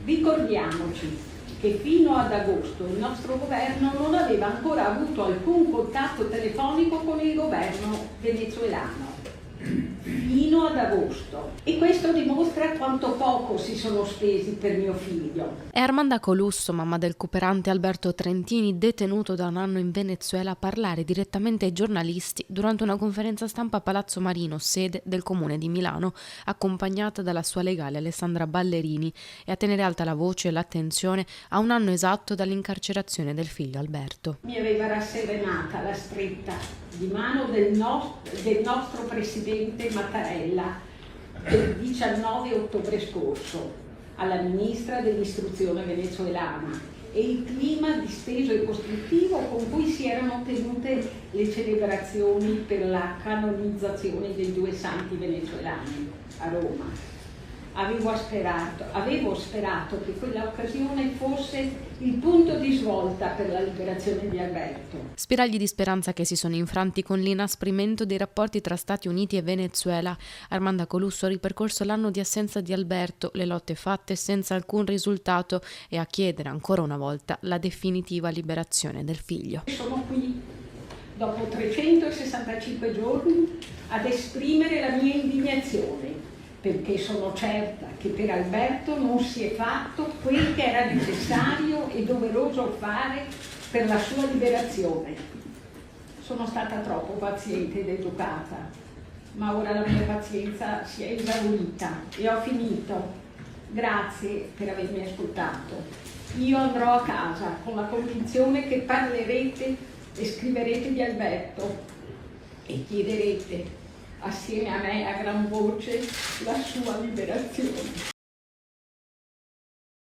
Ricordiamoci che fino ad agosto il nostro governo non aveva ancora avuto alcun contatto telefonico con il governo venezuelano. Fino ad agosto. E questo dimostra quanto poco si sono spesi per mio figlio. È Armanda Colusso, mamma del cooperante Alberto Trentini, detenuto da un anno in Venezuela, a parlare direttamente ai giornalisti durante una conferenza stampa a Palazzo Marino, sede del Comune di Milano, accompagnata dalla sua legale Alessandra Ballerini, e a tenere alta la voce e l'attenzione a un anno esatto dall'incarcerazione del figlio Alberto. Mi aveva rasserenata la stretta di mano del nostro presidente Mattarella il 19 ottobre scorso alla ministra dell'istruzione venezuelana e il clima disteso e costruttivo con cui si erano tenute le celebrazioni per la canonizzazione dei due santi venezuelani a Roma. Avevo sperato che quella occasione fosse il punto di svolta per la liberazione di Alberto. Spiragli di speranza che si sono infranti con l'inasprimento dei rapporti tra Stati Uniti e Venezuela. Armanda Colusso ha ripercorso l'anno di assenza di Alberto, le lotte fatte senza alcun risultato, e a chiedere ancora una volta la definitiva liberazione del figlio. Sono qui, dopo 365 giorni, ad esprimere la mia indignazione, perché sono certa che per Alberto non si è fatto quel che era necessario e doveroso fare per la sua liberazione. Sono stata troppo paziente ed educata, ma ora la mia pazienza si è esaurita e ho finito. Grazie per avermi ascoltato. Io andrò a casa con la convinzione che parlerete e scriverete di Alberto e chiederete assieme a me a gran voce la sua liberazione.